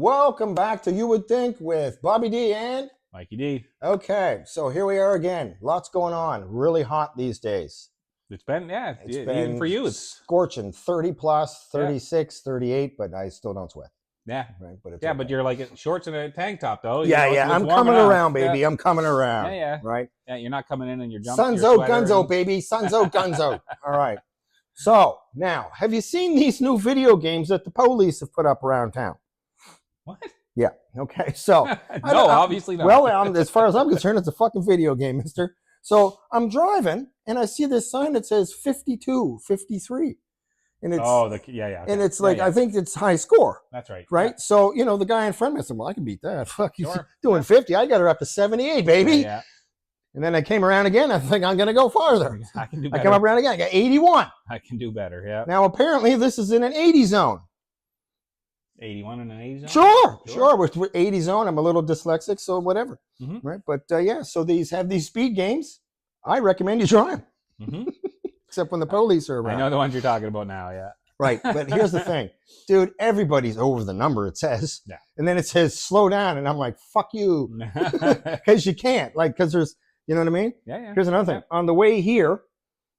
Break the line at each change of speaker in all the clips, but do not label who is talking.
Welcome back to You Would Think with Bobby D and
Mikey D.
Okay, so here we are again. Lots going on. Really hot these days.
It's been,
Even
for you, it's
scorching 30 plus, 36, 38, but I still don't sweat.
Yeah.
Right, but it's
yeah,
okay.
but you're like shorts and a tank top, though.
Yeah. I'm coming around, baby.
Yeah.
I'm coming around.
Yeah.
Right?
Yeah, you're not coming in and you're jumping.
Sun's out, guns out, baby. Sun's out, guns out. All right. So, now, have you seen these new video games that the police have put up around town?
What?
Yeah. Okay. So
no, obviously not.
Well, as far as I'm concerned, it's a fucking video game, mister. So I'm driving and I see this sign that says 52, 53. And it's
Okay.
And it's like I think it's high score.
That's right.
Right?
Yeah.
So, the guy in front of me said, well, I can beat that. Fuck you doing 50. I got her up to 78, baby.
Yeah.
And then I came around again. I think I'm gonna go farther.
I can do better.
I come up around again. I got 81.
I can do better, yeah.
Now apparently this is in an 80 zone.
81 in an 80 zone?
Sure. With 80 zone, I'm a little dyslexic, so whatever.
Mm-hmm.
Right? But so these have these speed games. I recommend you try them.
Mm-hmm.
Except when the police are around.
I know the ones you're talking about now, yeah.
Right. But here's the thing. Dude, everybody's over the number, it says.
Yeah.
And then it says slow down. And I'm like, fuck you. Because you can't. Like, because there's, you know what I mean?
Yeah.
Here's another thing. On the way here,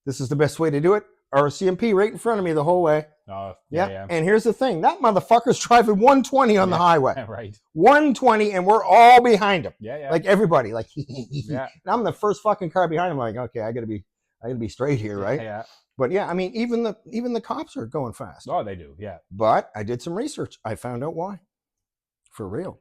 this is the best way to do it. RCMP right in front of me the whole way.
Oh,
yeah. And here's the thing. That motherfucker's driving 120 on the highway.
Right.
120 and we're all behind him.
Yeah.
Like everybody. Like
yeah.
And I'm the first fucking car behind him. Like, okay, I gotta be straight here, right?
Yeah.
But yeah, I mean, even the cops are going fast.
Oh, they do, yeah.
But I did some research. I found out why. For real.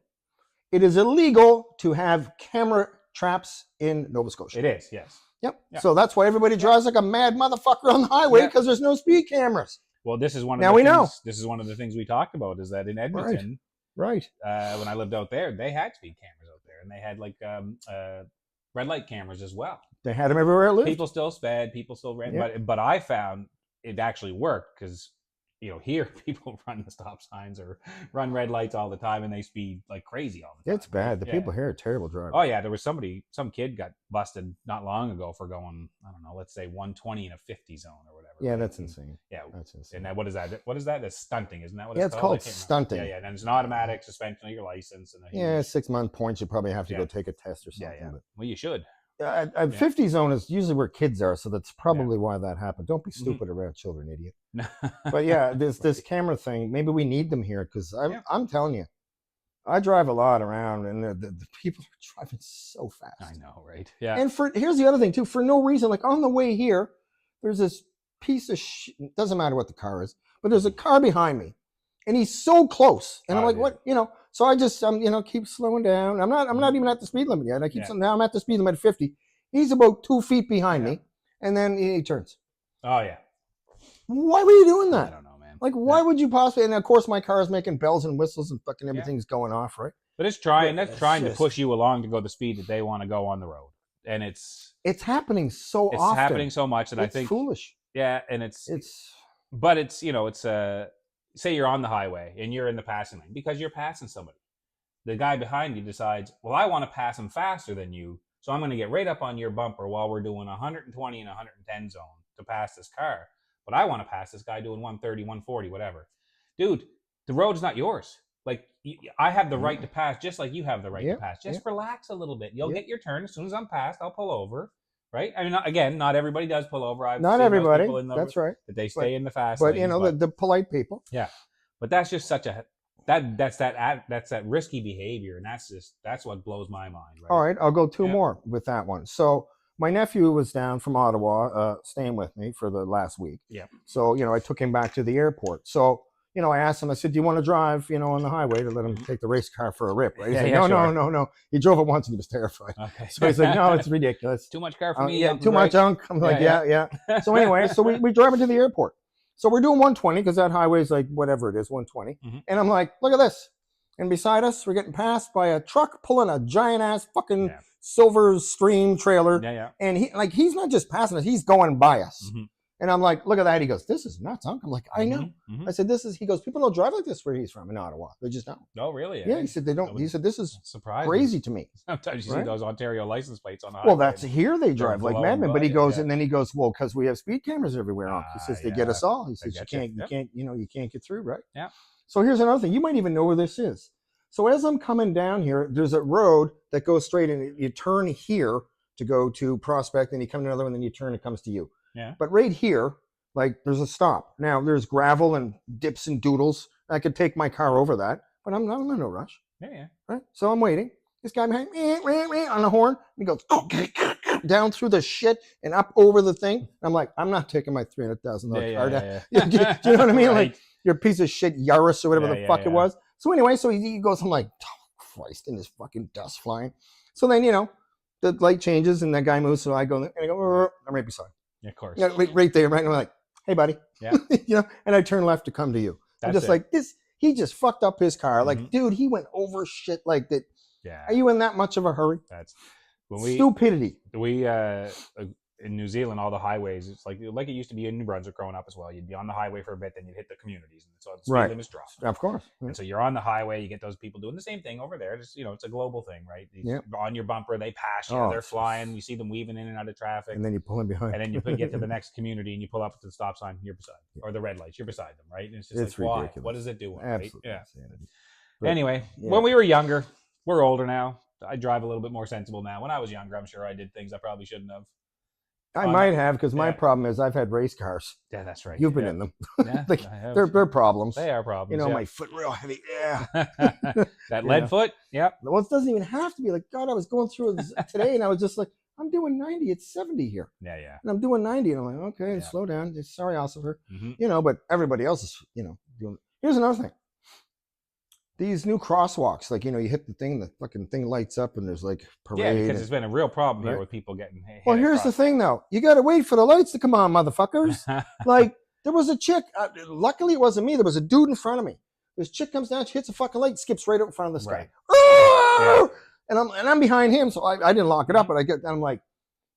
It is illegal to have camera traps in Nova Scotia.
It is, yes.
Yep. Yeah. So that's why everybody drives like a mad motherfucker on the highway because there's no speed cameras.
Well, this is one of
now
the
we
things,
know.
This is one of the things we talked about is that in Edmonton,
right.
When I lived out there, they had speed cameras out there, and they had like red light cameras as well.
They had them everywhere I lived.
People still sped, people still ran, but I found it actually worked because here people run the stop signs or run red lights all the time, and they speed like crazy all the time.
It's bad. The people here are terrible drivers.
Oh yeah, there was some kid got busted not long ago for going, I don't know, let's say 120 in a 50 zone or whatever.
Yeah, that's insane.
Yeah,
that's insane.
And that, what is that? What is that? That's stunting, isn't that what
it's
called?
It's called stunting.
Yeah, and it's an automatic suspension of your license. And
6 month points. You probably have to go take a test or something.
Yeah. Well, you should.
50 zone is usually where kids are, so that's probably why that happened. Don't be stupid around children, idiot. But yeah, this camera thing, maybe we need them here because I'm telling you, I drive a lot around and the people are driving so fast.
I know, right? Yeah.
And here's the other thing too, for no reason, like on the way here, there's this piece of shit, doesn't matter what the car is, but there's a car behind me and he's so close. And I'm like, what, so I just, keep slowing down. I'm not even at the speed limit yet. I keep now I'm at the speed limit at 50. He's about 2 feet behind me. And then he turns.
Oh yeah.
Why were you doing that?
I don't know, man.
Like, why would you possibly, and of course my car is making bells and whistles and fucking everything's going off, right?
But it's trying to push you along to go the speed that they want to go on the road. And it's
happening so often.
It's happening so much that I think
it's foolish.
Yeah. And it's say you're on the highway and you're in the passing lane because you're passing somebody. The guy behind you decides, well, I want to pass him faster than you, so I'm going to get right up on your bumper while we're doing 120 and 110 zone to pass this car. But I want to pass this guy doing 130, 140, whatever. Dude, the road's not yours. Like, I have the right to pass just like you have the right to pass. Just relax a little bit. You'll get your turn. As soon as I'm passed, I'll pull over. Right? I mean, again, not everybody does pull over.
Not everybody. That's right.
That they stay in the fast
lane.
But
the polite people.
Yeah. But that's just such that's that risky behavior, and that's what blows my mind. Right?
All right, I'll go two more with that one. So my nephew was down from Ottawa, staying with me for the last week.
Yeah.
So I took him back to the airport. So I asked him. I said, "Do you want to drive, on the highway to let him take the race car for a rip?" Right? He said, No. He drove it once and he was terrified.
Okay.
So he's like, "No, it's ridiculous.
Too much car for me.
Yeah, too much unk." I'm like, yeah. So anyway, so we drive him to the airport. So we're doing 120 because that highway is like whatever it is, 120.
Mm-hmm.
And I'm like, look at this. And beside us, we're getting passed by a truck pulling a giant ass fucking Silver Stream trailer.
Yeah.
And he's not just passing us, he's going by us.
Mm-hmm.
And I'm like, look at that. He goes, "This is nuts, Unc." I'm like, I know.
Mm-hmm.
I said, he goes, "People don't drive like this where he's from in Ottawa. They just don't."
Oh, really?
Yeah, he said they don't. He said, "This is
surprising.
Crazy to me."
Sometimes you see those Ontario license plates on the highway.
Well, that's here they drive like madmen. But he goes, and then he goes, "Well, because we have speed cameras everywhere, Unc." He says, "They get us all." He says, you can't get through, right?"
Yeah.
So here's another thing. You might even know where this is. So as I'm coming down here, there's a road that goes straight in. You turn here to go to Prospect, and you come to another one, then you turn, it comes to you.
Yeah.
But right here, like there's a stop. Now there's gravel and dips and doodles. I could take my car over that, but I'm in no rush.
Yeah.
Right? So I'm waiting. This guy behind me on the horn, and he goes down through the shit and up over the thing. I'm like, I'm not taking my $300,000 car down. Do you know what I mean?
Right.
Like your piece of shit Yaris or whatever the fuck it was. So anyway, so he goes, I'm like, oh, Christ, and this fucking dust flying. So then, the light changes and that guy moves. So I go, and I go, I'm right beside.
Yeah, of course.
Right there, right? And I'm like, hey, buddy.
Yeah.
And I turn left to come to you. I'm just like, this, he just fucked up his car. Like, dude, he went over shit like that.
Yeah.
Are you in that much of a hurry?
That's
stupidity.
We in New Zealand, all the highways, it's like it used to be in New Brunswick growing up as well. You'd be on the highway for a bit, then you'd hit the communities, and so the speed limit's dropped.
Of course.
And so you're on the highway, you get those people doing the same thing over there. Just it's a global thing, right? On your bumper, they pass you, they're flying, you see them weaving in and out of traffic,
and then you pull in behind,
and then you get to the next community, and you pull up to the stop sign, you're beside, or the red lights, you're beside them, right? And it's just ridiculous. Why? What is it doing?
Absolutely.
Right?
Insanity.
But anyway, when we were younger, we're older now. I drive a little bit more sensible now. When I was younger, I'm sure I did things I probably shouldn't have.
I might have, because my problem is I've had race cars.
Yeah, that's right.
You've been in them.
Yeah,
like, they're problems.
They are problems.
My foot real heavy. Yeah.
That lead foot. Yep.
Well, it doesn't even have to be. Like, God, I was going through it today, and I was just like, I'm doing 90. It's 70 here.
Yeah.
And I'm doing 90, and I'm like, okay, slow down. Sorry, Ossifer. But everybody else is, doing. Here's another thing. These new crosswalks, like, you hit the thing, the fucking thing lights up, and there's like parade.
Yeah, because there's been a real problem here with people getting hit.
Well, here's the thing, though. You got to wait for the lights to come on, motherfuckers. Like, there was a chick. Luckily, it wasn't me. There was a dude in front of me. This chick comes down, she hits a fucking light, skips right up in front of this guy. Yeah. And I'm behind him, so I didn't lock it up, but I'm like,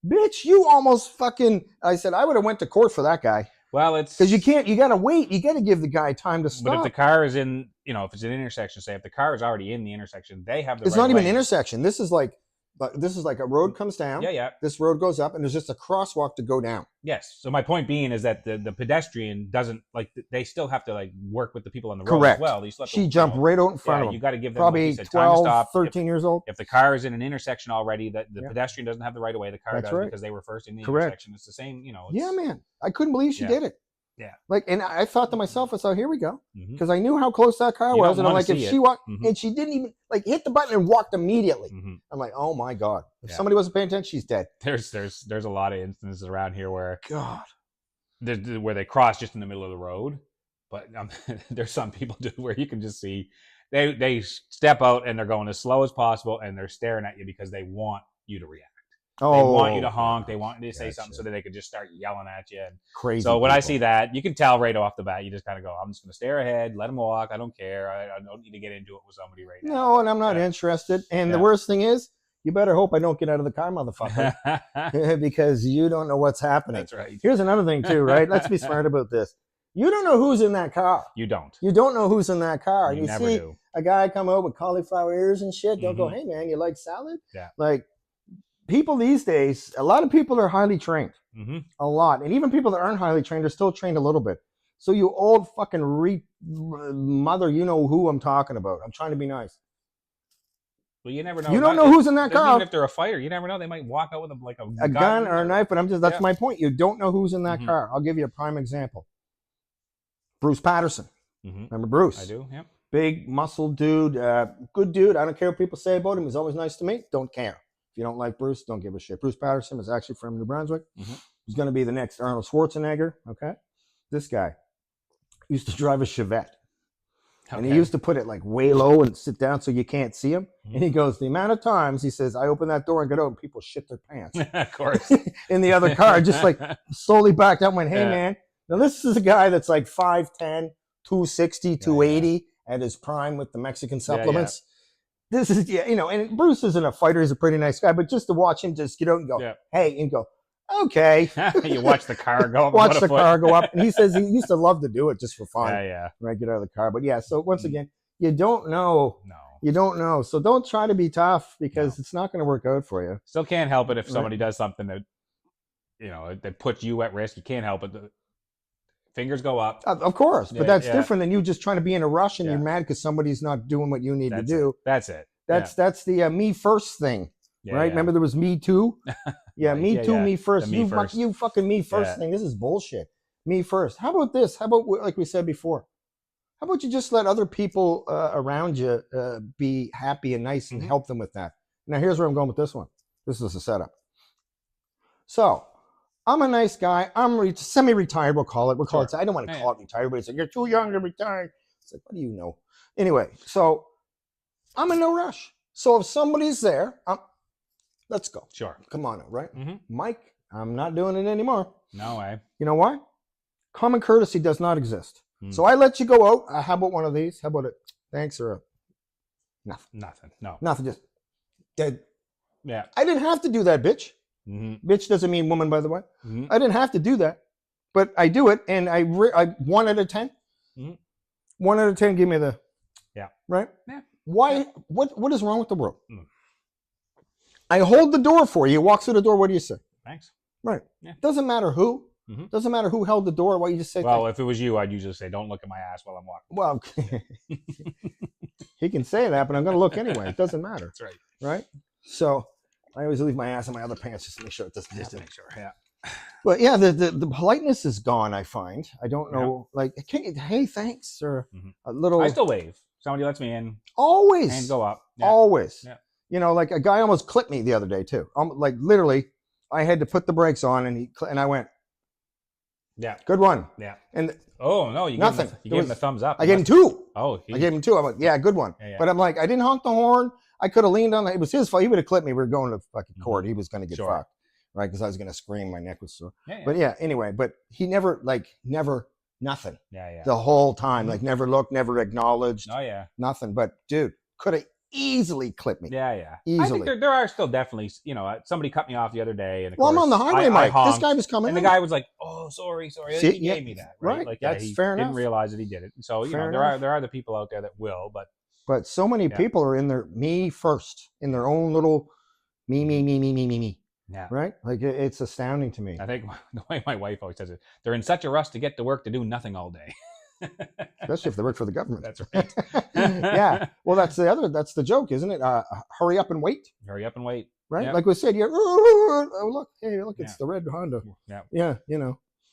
bitch, you almost fucking. I said I would have went to court for that guy.
Well, it's
because you got to wait. You got to give the guy time to stop.
But if the car is in, if it's an intersection, say if the car is already in the intersection, they have the.
It's not even an intersection. This is like a road comes down.
Yeah.
This road goes up, and there's just a crosswalk to go down.
Yes. So my point being is that the pedestrian doesn't they still have to work with the people on the road as well.
She jumped right out in front of him.
You got to give them
probably 12, 13 years old.
If the car is in an intersection already, the pedestrian doesn't have the right of way. The car does because they were first in the intersection. It's the same.
Yeah, man. I couldn't believe she did it.
Yeah.
And I thought to myself, I thought, here we go. Because I knew how close that car was. And I'm like, if she walked, and she didn't even hit the button and walked immediately. I'm like, oh my God. If somebody wasn't paying attention, she's dead.
There's a lot of instances around here where where they cross just in the middle of the road. But there's some people where you can just see they step out and they're going as slow as possible and they're staring at you because they want you to react. They want you to honk. They want you to say something so that they could just start yelling at you.
Crazy.
So when I see that, you can tell right off the bat. You just kind of go, I'm just going to stare ahead, let them walk. I don't care. I don't need to get into it with somebody right now.
No, and I'm not interested. And the worst thing is, you better hope I don't get out of the car, motherfucker, because you don't know what's happening.
That's right.
Here's another thing too, right? Let's be smart about this. You don't know who's in that car.
You don't.
You don't know who's in that car.
You never
see
do.
A guy come out with cauliflower ears and shit. Don't go, hey man, you like salad?
Yeah.
Like, people these days, a lot of people are highly trained. A lot. And even people that aren't highly trained are still trained a little bit. So you old fucking mother, you know who I'm talking about. I'm trying to be nice.
Well, you never know.
You don't know who's in that car.
Even if they're a fighter, you never know. They might walk out with a
gun or a knife, but that's my point. You don't know who's in that car. I'll give you a prime example. Bruce Patterson. Remember Bruce?
I do, yeah. Big,
muscle dude, good dude. I don't care what people say about him. He's always nice to me. Don't care. If you don't like Bruce, don't give a shit. Bruce Patterson is actually from New Brunswick. He's going to be the next Arnold Schwarzenegger, okay? This guy used to drive a Chevette. And he used to put it way low and sit down so you can't see him. And he goes, the amount of times, he says, I open that door and get out and people shit their pants.
Of course.
In the other car, just slowly backed up and went, hey, man. Now, this is a guy that's 5'10", 260, 280 at his prime with the Mexican supplements. This is, and Bruce isn't a fighter. He's a pretty nice guy. But just to watch him just get out and go, hey, and go, okay.
You watch the car go up.
Watch the car go up. And he says he used to love to do it just for fun.
Yeah.
Right, get out of the car. But so once again, you don't know.
No.
You don't know. So don't try to be tough because it's not going to work out for you.
Still can't help it if somebody does something that, that puts you at risk. You can't help it. fingers go up.
Of course, but that's
yeah.
different than you just trying to be in a rush and
Yeah.
you're mad because somebody's not doing what you need to
That's
do.
it. That's it.
That's the me first thing, right?
Yeah.
Remember there was me too. Yeah,
Right,
me too, me first.
me first.
You fucking me first thing. This is bullshit. Me first. How about this? How about like we said before? How about you just let other people around you be happy and nice and help them with that? Now here's where I'm going with this one. This is a setup. So I'm a nice guy. I'm semi-retired. We'll call it. I don't want to call it retired, but it's like you're too young to retire. It's like, what do you know? Anyway, so I'm in no rush. So if somebody's there, let's go.
Sure.
Come on, right? Mike, I'm not doing it anymore.
No way.
You know why? Common courtesy does not exist. So I let you go out. How about one of these? How about it? Thanks or nothing?
Nothing. No.
Nothing. Just dead.
Yeah.
I didn't have to do that, bitch. Bitch doesn't mean woman, by the way. I didn't have to do that, but I do it, and I 1 out of 10. 1 out of 10. Give me the right. Yeah. Why? What is wrong with the world? I hold the door for you. You walk through the door. What do you say?
Thanks.
Right. Yeah. Doesn't matter who. Doesn't matter who held the door. Why you just say?
Well,
thanks.
if it was you, I'd usually say, "Don't look at my ass while I'm walking."
Well, he can say that, but I'm going to look anyway. It doesn't matter.
That's right.
Right. So I always leave my ass in my other pants just to make sure it doesn't happen.
Make sure. Yeah.
But yeah, the politeness is gone. I find. I don't know. Like, hey, thanks, or a little.
I still wave. Somebody lets me in.
Always.
Hands go up. Yeah.
Always.
Yeah.
You know, like a guy almost clipped me the other day too. Like literally, I had to put the brakes on, and I went. Yeah. Good one.
Yeah.
And
oh no, you
nothing.
Gave him the thumbs up.
I gave him 2.
Oh.
I gave him 2. I'm like, yeah, good one. Yeah. But I'm like, I didn't honk the horn. I could have leaned on. It was his fault. He would have clipped me. We were going to fucking court. He was going to get fucked, right? Because I was going to scream. My neck was sore. Yeah. But yeah, anyway. But he never nothing. Yeah. The whole time, like never looked, never acknowledged.
Oh yeah.
Nothing. But dude, could have easily clipped me.
Yeah.
Easily.
I think there are still definitely, somebody cut me off the other day, and of course,
I'm on the highway, Mike. This guy was coming,
and the guy was like, "Oh, sorry."
See,
he gave me that, right? Like,
that's
he
fair enough.
Didn't realize that he did it. So there are the people out there that will,
but so many people are in their me first, in their own little me. Yeah. Right. Like it's astounding to me.
I think the way my wife always says it, they're in such a rush to get to work to do nothing all day.
Especially if they work for the government.
That's right.
Yeah. Well, that's the joke, isn't it? Hurry up and wait.
Hurry up and wait.
Right. Yep. Like we said, oh, look, it's the red Honda. Yeah. Yeah.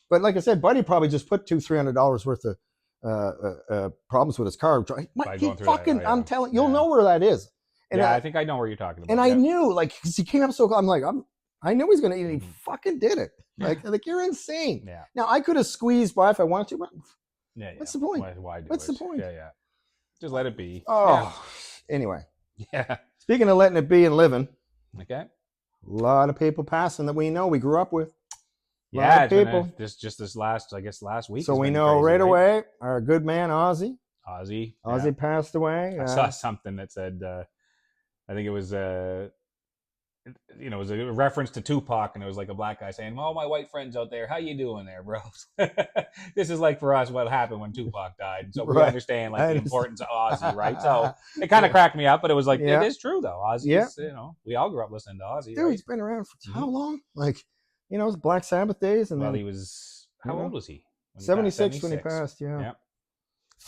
But like I said, Buddy probably just put $200-$300 worth of problems with his car. I'm telling you, you'll know where that is. And
I think I know where you're talking about.
And I knew, like, because he came up so, I'm like, I knew he was going to eat it. He fucking did it. Like you're insane. Yeah. Now I could have squeezed by if I wanted to, but what's the point?
Why do
What's the point?
Yeah. Just let it be.
Oh, anyway.
Yeah.
Speaking of letting it be and living.
Okay.
A lot of people passing that we know, we grew up with.
Yeah, people. Just this last week.
So we know right away our good man Ozzy passed away.
I saw something that said, I think it was it was a reference to Tupac, and it was like a black guy saying, "All my white friends out there, how you doing there, bro?" This is like for us what happened when Tupac died, so we understand like the importance of Ozzy, right? So it kind of cracked me up, but it was like it is true though. Ozzy, we all grew up listening to Ozzy.
Dude, he's been around for how long? Like, it was Black Sabbath days, and then
he was how old was he?
76 when he passed. Yeah.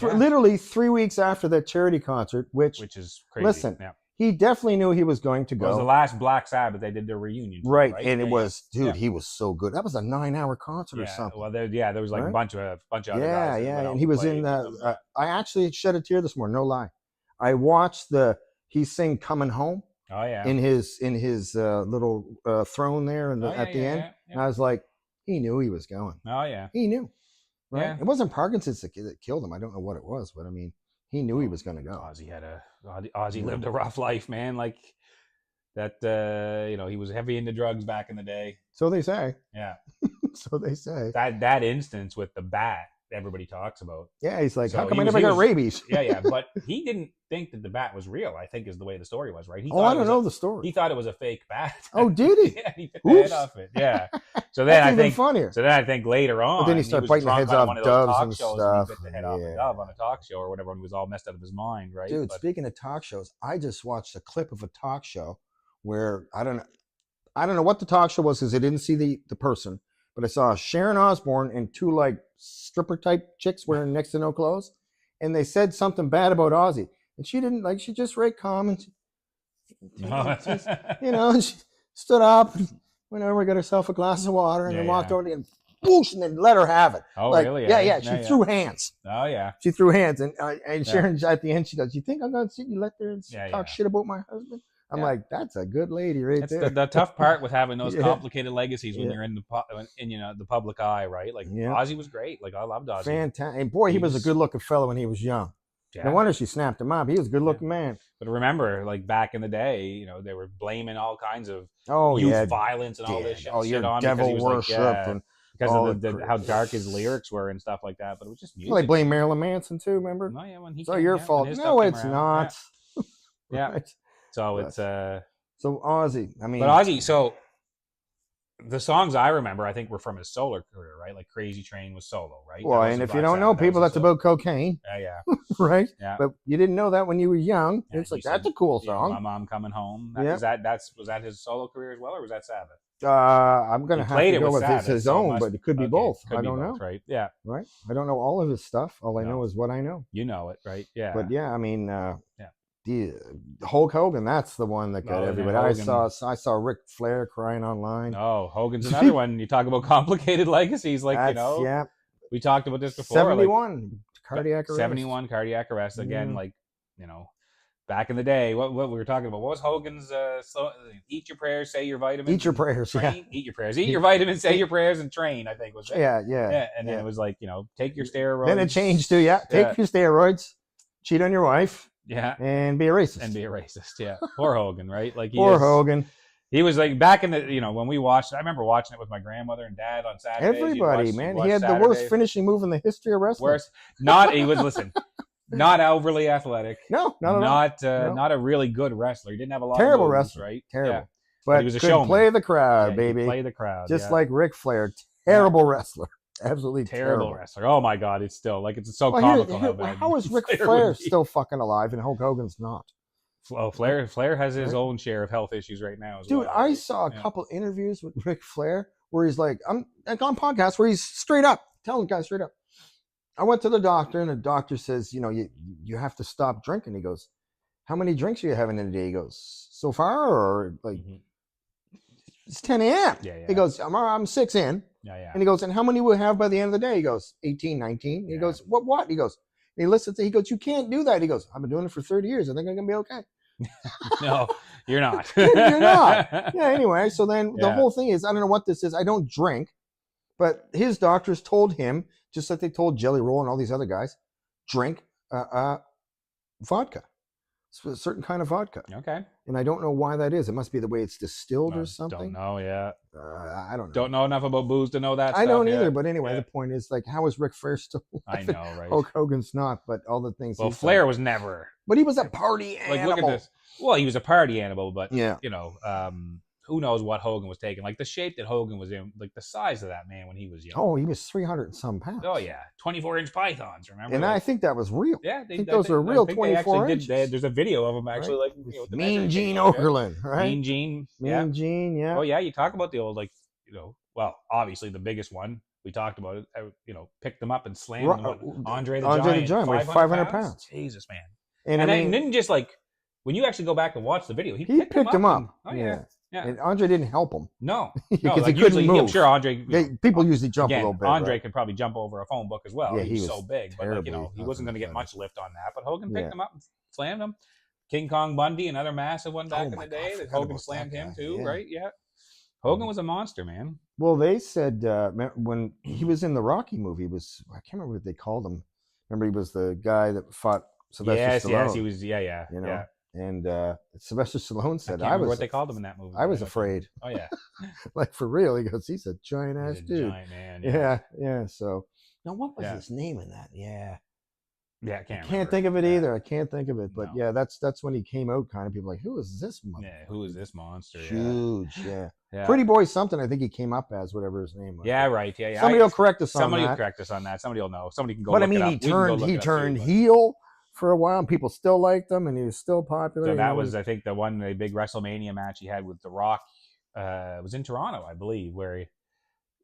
Literally 3 weeks after that charity concert, which is crazy. Listen. Yeah. He definitely knew he was going to go.
It was the last Black Sabbath. They did their reunion.
Right. And it was, dude, he was so good. That was a 9-hour concert or something.
Well, there was like a bunch of other guys.
Yeah. And he was in I actually shed a tear this morning, no lie. I watched he sing Coming Home.
Oh, yeah.
In his little throne there at the end. Yeah. And I was like, he knew he was going.
Oh, yeah.
He knew. Right.
Yeah.
It wasn't Parkinson's that killed him. I don't know what it was, but I mean, he knew he was going to go.
Ozzy lived a rough life, man. Like that, he was heavy into drugs back in the day.
So they say.
Yeah.
So they say.
That instance with the bat, everybody talks about.
Yeah, he's like, how come I never got rabies?
Yeah. But he didn't think that the bat was real, I think is the way the story was, right?
I don't know the story.
He thought it was a fake bat.
Oh, did he?
Yeah, he bit the head off it. Yeah. So then
That's even funnier.
So then I think later on,
but then he started biting the heads off doves and stuff.
He bit the head off a dove on a talk show or whatever, and he was all messed out of his mind, right?
Dude, speaking of talk shows, I just watched a clip of a talk show where I don't know what the talk show was because I didn't see the person, but I saw Sharon Osbourne and 2 like stripper type chicks wearing next to no clothes, and they said something bad about Ozzy, and she didn't like. She just very calm and and she stood up, and went over, got herself a glass of water, and then walked over and whoosh, and then let her have it.
Oh,
like,
really?
Yeah. She threw hands.
Oh, yeah.
She threw hands, and Sharon at the end, she goes, "You think I'm gonna sit and let her talk shit about my husband?" I'm like, "That's a good lady right there."
The tough part with having those complicated legacies when you're in the public eye, right? Like Ozzy was great. Like I loved Ozzy.
Fantastic. And boy, he was a good looking fellow when he was young. Yeah. No wonder she snapped him up. He was a good looking man.
But remember, like back in the day, they were blaming all kinds of youth violence and all this shit.
Oh, you're devil worship.
Because of how dark his lyrics were and stuff like that. But it was just music.
Well, they blame Marilyn Manson too, remember?
Oh, yeah, when
it's all your fault. No, it's not.
Yeah.
Right.
So it's
so Ozzy. I mean,
but Ozzy. So the songs I remember, I think, were from his solo career, right? Like Crazy Train was solo, right?
Well, and if you don't know, people, that's about cocaine.
Yeah.
Right.
Yeah.
But you didn't know that when you were young. Yeah, it's like that's a cool song.
My Mom Coming Home. Was that his solo career as well, or was that Sabbath?
I'm gonna have to go with his own, but it could be both. I don't know.
Right? Yeah.
Right. I don't know all of his stuff. All I know is what I know.
You know it, right? Yeah.
But yeah, I mean, the Hulk Hogan, that's the one that got everybody. I saw Ric Flair crying online.
Oh, Hogan's another one. You talk about complicated legacies, like we talked about this before.
71 cardiac arrest.
71 cardiac arrest again. Like back in the day, what we were talking about. What was Hogan's? Eat your prayers, say your vitamins.
Eat your prayers.
Train. Eat your prayers. Eat your vitamins, say your prayers, and train. I think was it.
Yeah.
And then it was like take your steroids.
Then it changed to take your steroids, cheat on your wife.
Yeah.
And be a racist.
Yeah. Poor Hogan, right? Like
Hogan.
He was like back in the, when we watched it, I remember watching it with my grandmother and dad on Saturdays.
Everybody, man. He had the worst finishing move in the history of wrestling.
Worst. Not overly athletic.
No.
Not a really good wrestler. He didn't have a lot
terrible
of moves,
wrestler.
Right?
Terrible.
Yeah.
But
he was a
could
showman.
Play the crowd, baby.
Play the crowd.
Just like Ric Flair. Terrible wrestler. Absolutely
terrible wrestler. Oh my God, it's still like it's so comical.
How is Ric Flair still fucking alive and Hulk Hogan's not?
Well, Flair has his own share of health issues right now.
Dude, I saw a couple interviews with Ric Flair where he's like, I'm like on podcasts where he's straight up telling guys straight up. I went to the doctor and the doctor says, you have to stop drinking. He goes, how many drinks are you having in a day? He goes, so far, or like it's 10 a.m.
Yeah.
He goes, I'm 6 in.
Yeah.
And he goes, and how many will we have by the end of the day? He goes, 18, 19. He goes, what? He goes, and he listens to, he goes, you can't do that. He goes, I've been doing it for 30 years. I think I'm going to be okay.
No, you're not.
You're not. Yeah, anyway, so then the whole thing is, I don't know what this is. I don't drink, but his doctors told him, just like they told Jelly Roll and all these other guys, drink vodka. It's a certain kind of vodka.
Okay.
And I don't know why that is. It must be the way it's distilled or something.
Don't know, yeah.
I don't know.
Don't know enough about booze to know that stuff.
I don't either, but anyway, the point is, like, how is Ric Flair still alive?
I know, right?
Hulk Hogan's not, but all the things.
Well, Flair was never.
But he was a party animal.
Like, look at this. Well, he was a party animal, but,
yeah.
Who knows what Hogan was taking. Like, the shape that Hogan was in, like, the size of that man when he was young.
Oh, he was 300 and some pounds.
Oh, yeah. 24-inch pythons, remember?
And I think that was real.
Yeah.
I think those are real 24 inches.
There's a video of them, actually.
Right.
Like,
Mean Gene Okerlund, right?
Mean Gene.
Mean Gene, yeah.
Oh, yeah. You talk about the old, like, well, obviously the biggest one. We talked about it. Picked them up and slammed them. Andre the Giant,
like 500 pounds.
Jesus, man.
And
I didn't just like, when you actually go back and watch the video, he picked them up. Yeah.
And Andre didn't help him.
No,
because
like
he couldn't move.
I'm sure Andre.
People usually jump a little bit.
Andre could probably jump over a phone book as well.
Yeah,
he was so big, but he wasn't going to get much lift on that. But Hogan picked him up and slammed him. King Kong Bundy, another massive one back in the day. That Hogan slammed him too, right? Yeah. Hogan was a monster, man.
Well, they said when he was in the Rocky movie, I can't remember what they called him. Remember, he was the guy that fought Sylvester Stallone.
Yes, he was. Yeah.
And Sylvester Stallone said,
I remember what they called him in that movie.
I was afraid.
Oh, yeah.
Like, for real. He goes, he's a giant ass dude.
Giant man.
Yeah. So, now what was his name in that? Yeah.
Yeah, I
can't think of it either. I can't think of it. But yeah, that's when he came out kind of. People like, who is this monster?
Yeah, who is this monster?
Huge, yeah. Pretty Boy something, I think he came up as, whatever his name was.
Yeah, right. Yeah.
Somebody will correct us on that.
Somebody will correct us on that. Somebody will know. Somebody can go
look
it up.
He turned heel for a while, and people still liked him, and he was still popular.
So that was, I think, the big WrestleMania match he had with The Rock was in Toronto, I believe, where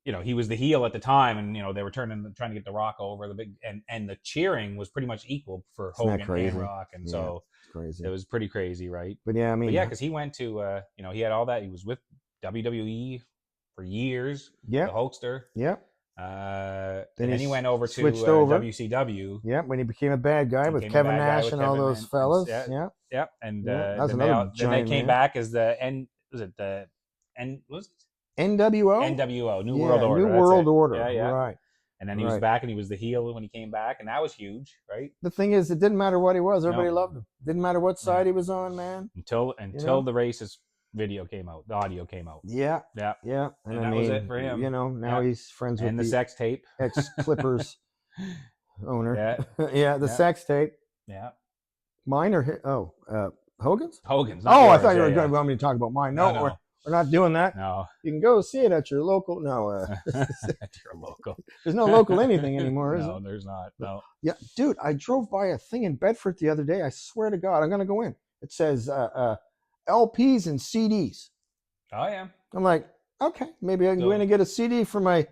you know, he was the heel at the time, and you know they were trying to get the Rock over the big, and the cheering was pretty much equal for
Isn't that
Hogan
crazy?
and Rock, and
Yeah,
so
it's crazy.
it was pretty crazy, right?
But yeah, I mean,
But yeah, because he went to you know, he had all that. He was with WWE for years.
yeah,
The Hulkster.
yeah.
And
Then
then
he
he went over to
switched over.
WCW.
Yeah, when he became a bad guy with
Became a
Kevin
bad guy
Nash
with
and all
Kevin
those
and-
fellas.
yeah.
Yeah,
Yep, and
Yeah, that was
then
another
then they
giant
came
man.
back as the was it the was it
NWO.
NWO, New
Yeah,
World Order.
New
that's
World
it.
Order.
Yeah, yeah.
Right.
And then he was
Right.
back, and he was the heel when he came back, and that was huge, right?
The thing is, it didn't matter what he was. Everybody
No.
loved him. Didn't matter what side
Yeah.
he was on, man.
Until
know?
the racist video came out, the audio came out.
Yeah,
Yeah,
yeah.
And
I
that
mean,
was it for him.
You know, now
Yeah.
he's friends with
and the sex tape.
ex-Clippers owner.
Yeah,
Yeah, the
Yeah.
sex tape.
yeah.
Mine or Hogan's?
Hogan's.
Oh,
not
I
yours.
thought you were
Yeah,
going to want me to talk about mine. No,
no,
we're not doing that.
no.
You can go see it at your local. No,
You're local.
there's no local anything anymore, is
No,
it?
there's not. No.
Yeah, dude, I drove by a thing in Bedford the other day. I swear to God, I'm gonna go in. It says LPs and CDs.
Oh yeah.
I'm like, okay, maybe I can go
So-
in and get a CD for my.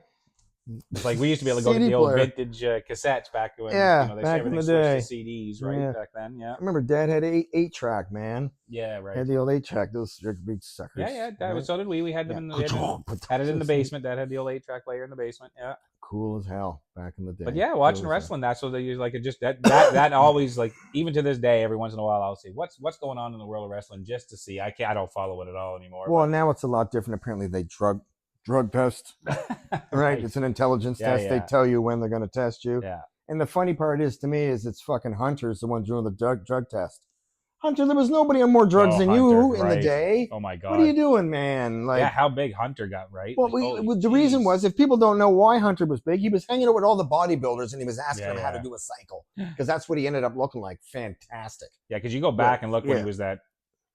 It's like we used to be able to go to
CD
the old
player.
vintage cassettes back when
Yeah,
you know, they
back in
everything
the
switched
day.
to CDs, right?
Yeah.
Back then, yeah.
I remember Dad had eight track, man.
Yeah, right.
Had the old 8-track. Those big suckers.
Yeah, yeah. That was, so did we. We had them in the had it in the basement. Dad had the old 8-track player in the basement. Yeah.
Cool as hell back in the day.
But yeah,
Cool
watching
as
wrestling, that's what they use. Like it just that always, like, even to this day, every once in a while I'll see what's going on in the world of wrestling just to see. I don't follow it at all anymore.
Well, now it's a lot different. Apparently, they drug test. Right? It's an intelligence
Yeah,
test. They
yeah.
tell you when they're going to test you.
Yeah.
And the funny part is, to me, is it's fucking Hunter's the one doing the drug test. Hunter, there was nobody on more drugs
Oh,
than you
Hunter,
in the
right.
day.
Oh my god.
What are you doing, man? Like,
yeah, how big Hunter got, right?
well,
Like, holy
the reason
jeez.
was, if people don't know why Hunter was big, he was hanging out with all the bodybuilders and he was asking
Yeah,
them how to
yeah.
do a cycle, because that's what he ended up looking like. Fantastic.
Yeah, because you go back and look when
yeah.
he was that.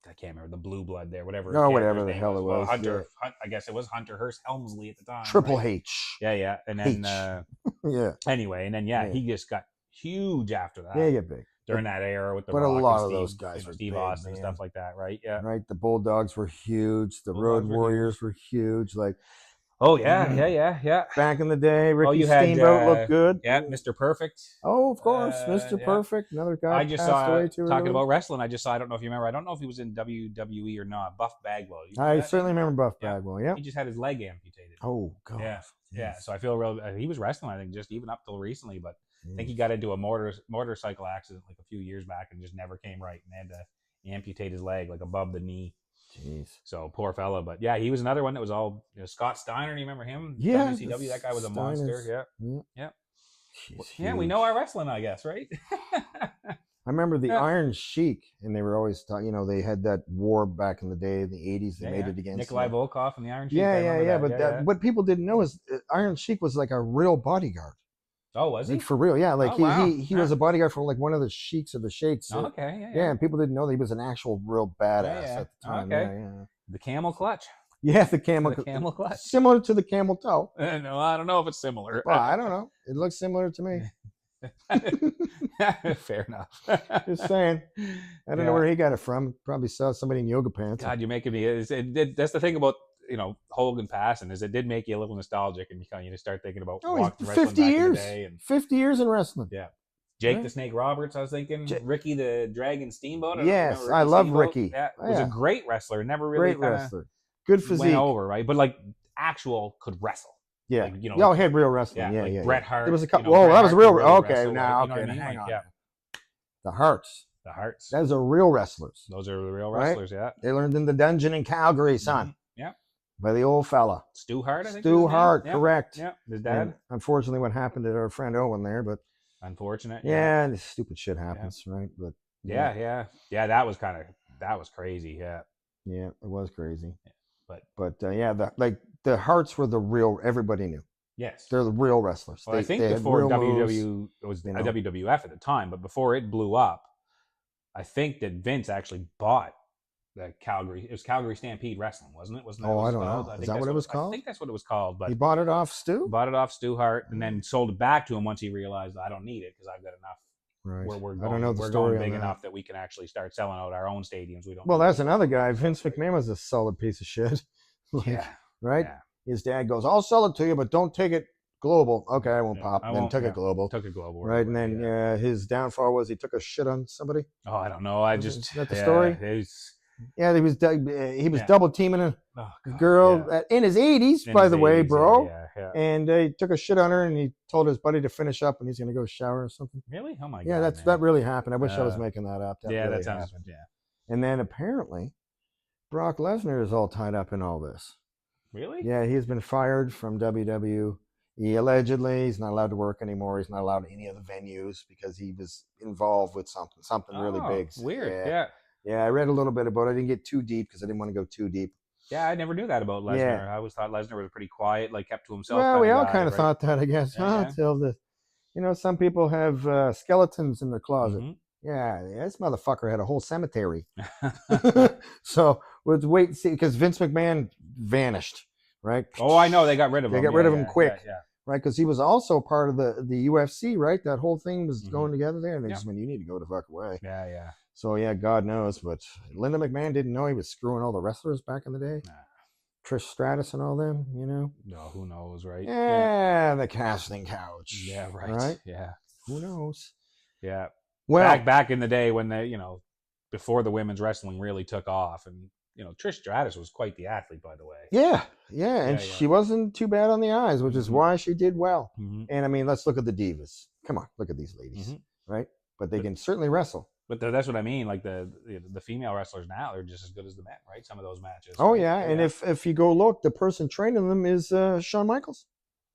I can't remember the blue blood there, whatever.
No,
his
whatever
character's
the
name
hell it
Well,
was,
Hunter. I guess it was Hunter Hearst Helmsley at the time.
Triple
right?
H.
Yeah, yeah, and then
Yeah.
anyway, and then
Yeah.
he just got huge after that.
Yeah, you get big.
During that era with the
but a
Rock
lot
and
of
Steve,
those guys were
Steve
big,
Austin and
man.
stuff like that, right? Yeah.
Right. The Bulldogs were huge. The Road
Bulldogs were
Warriors were huge. Like,
Oh yeah.
back in the day, Ricky
you had,
Steamboat looked good.
Yeah, Mr. Perfect.
Oh, of course, Mr.
yeah.
Perfect. Another guy
I just
passed
saw
away too.
talking
early.
about wrestling. I just saw. I don't know if you remember. I don't know if he was in WWE or not. Buff Bagwell. You
I
that
certainly
name?
remember Buff
Yeah.
Bagwell. Yeah.
He just had his leg amputated.
Oh God.
Yeah. Yeah,
Jeez.
so I feel real. He was wrestling, I think, just even up till recently, but I think he
Jeez.
got into a motorcycle accident like a few years back and just never came right, and they had to amputate his leg like above the knee.
Jeez.
So poor fella, but yeah, he was another one that was all Scott Steiner. Do you remember him?
Yeah,
WCW. That guy was a
Steiner's-
monster. Yeah,
Yeah.
yeah.
He's
Yeah, we
huge.
know our wrestling, I guess, right?
I remember the
Yeah.
Iron Sheik, and they were always they had that war back in the day in the 80s. They made it against
Nikolai Volkov and the Iron Sheik. I
Yeah,
remember
yeah.
that.
But
yeah.
what people didn't know is Iron Sheik was like a real bodyguard.
Oh, was he?
Like, for real, yeah. Like
Oh, wow.
he was a bodyguard for like one of the sheiks of the sheiks.
Oh, okay,
Yeah, and people didn't know that he was an actual real badass
yeah.
at the time.
Okay.
Yeah.
The camel clutch.
Yeah, the camel.
The camel clutch.
Similar to the camel toe.
No, I don't know if it's similar.
Well, I don't know. It looks similar to me.
Fair enough.
Just saying. I don't know where he got it from. Probably saw somebody in yoga pants.
God, you're making me. That's the thing about Hogan passing, is it did make you a little nostalgic, and you just start thinking about
Oh,
walking
he's
wrestling
50
back in the
years.
day, and
50 years in wrestling.
yeah. Jake
Right.
the Snake Roberts, I was thinking.
Ja-
Ricky the Dragon Steamboat. I don't know if you
Yes,
remember
I love
Steamboat.
Ricky.
Yeah,
Oh,
was
yeah.
a great wrestler. Never really
Great
kinda
wrestler. Good physique.
went over, right? But like actual could wrestle.
Yeah.
Like,
Y'all had real wrestling. Yeah,
like
yeah.
Bret
yeah.
Hart.
There was a couple.
Bret
that was
Hart
real.
could really
Okay,
wrestle,
now,
like, you know
okay,
what I mean?
hang
Like,
on.
yeah.
The Hearts.
The Hearts.
Those are real wrestlers.
Those are the real
Right?
wrestlers, yeah.
They learned in the dungeon in Calgary, son.
Yeah.
By the old fella.
Stu Hart, I think.
Stu
was his name.
Hart,
Yeah.
correct.
Yeah, his
And
dad.
unfortunately, what happened to our friend Owen there, but
Unfortunate.
yeah, this stupid shit happens, right? But
Yeah. That was crazy. Yeah.
yeah, it was crazy.
But
yeah, the Hearts were the real. Everybody knew
yes.
they're the real wrestlers.
Well, I think
they had
before
real moves.
WW it was
you know.
WWF at the time, but before it blew up, I think that Vince actually bought the Calgary. It was Calgary Stampede Wrestling, wasn't it? Wasn't that
Oh,
what
I
it
don't
was
know.
called?
Is
think
that
that's
what it was called?
I think that's what it was called. But
He bought it off Stu.
bought it off Stu Hart and then sold it back to him once he realized I don't need it because I've got enough.
Right.
We're
I
going,
don't know the
we're
story
going big
on that.
enough that we can actually start selling out our own stadiums. We don't.
Well,
need
that's
it.
another guy. Vince McMahon was a solid piece of shit. Like,
Yeah.
Right.
Yeah.
his dad goes, "I'll sell it to you, but don't take it global." Okay, I won't
Yeah,
pop.
I
Then
won't-
took
yeah,
it global.
Took a global.
Right, and
away,
then his downfall was he took a shit on somebody.
oh, I don't know. I
Is
just
that the story? Yeah, he was
Yeah.
double teaming a
Oh, God,
girl
yeah.
in his 80s,
In
by
his
the way,
80s,
bro.
Yeah.
And he took a shit on her, and he told his buddy to finish up, and he's gonna go shower or something.
Really? Oh my
Yeah,
God.
that really happened. I wish I was
Uh,
making that up. That
yeah,
really
that sounds.
happened.
Yeah.
And then apparently, Brock Lesnar is all tied up in all this.
Really?
Yeah, he's been fired from WWE. Allegedly, he's not allowed to work anymore. He's not allowed any of the venues because he was involved with something really
Oh,
big.
Weird.
Yeah. Yeah, I read a little bit about it. I didn't get too deep because I didn't want to go too deep.
Yeah, I never knew that about Lesnar.
Yeah.
I always thought Lesnar was pretty quiet, like kept to himself.
Well, we all
guy,
kind of
right?
thought that, I guess.
Yeah.
Until some people have skeletons in their closet.
Mhm.
Yeah, this motherfucker had a whole cemetery. So let's wait and see, because Vince McMahon vanished, right?
Oh, I know. They got rid of him.
They got rid of him
yeah,
quick.
Yeah.
Right, because he was also part of the UFC, right? That whole thing was
Mhm.
going together there, and they
Yeah.
just went, "You need to go the fuck away."
Yeah.
So yeah, God knows, but Linda McMahon didn't know he was screwing all the wrestlers back in the day.
Nah.
Trish Stratus and all them,
No, who knows, right?
Yeah, the casting couch.
Yeah, right.
Right?
Yeah.
Who knows?
Yeah.
Well,
Back in the day when before the women's wrestling really took off, and Trish Stratus was quite the athlete, by the way.
yeah, and
Yeah.
she wasn't too bad on the eyes, which is
Mhm.
why she did well.
Mhm.
And I mean, let's look at the divas. Come on, look at these ladies,
Mhm.
right? But they can certainly wrestle.
But that's what I mean. Like the female wrestlers now, they're just as good as the men, right? Some of those matches.
Oh
right?
yeah, and if you go look, the person training them is Shawn Michaels.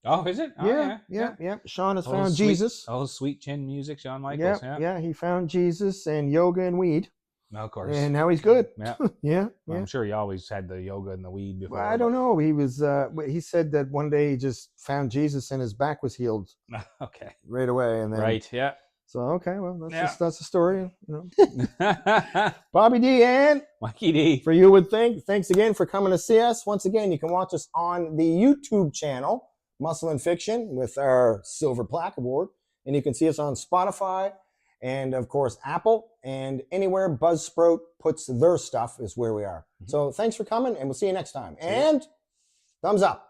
Oh, is it? Oh,
yeah. Shawn has
Oh,
found
sweet-
Jesus.
Oh, sweet chin music, Shawn Michaels. Yeah.
He found Jesus and yoga and weed,
No, of course.
and now he's good.
Yeah.
yeah.
Well, I'm sure he always had the yoga and the weed before.
Well, I don't know. He was. He said that one day he just found Jesus and his back was healed
Okay.
right away, and then
Right. Yeah.
So okay, well
Yeah.
that's the story. Bobby D and
Mikey D.
for You Would Think. Thanks again for coming to see us. Once again, you can watch us on the YouTube channel, Muscle and Fiction, with our Silver Plaque Award, and you can see us on Spotify and of course Apple, and anywhere Buzzsprout puts their stuff is where we are. So thanks for coming, and we'll see you next time. And thumbs up.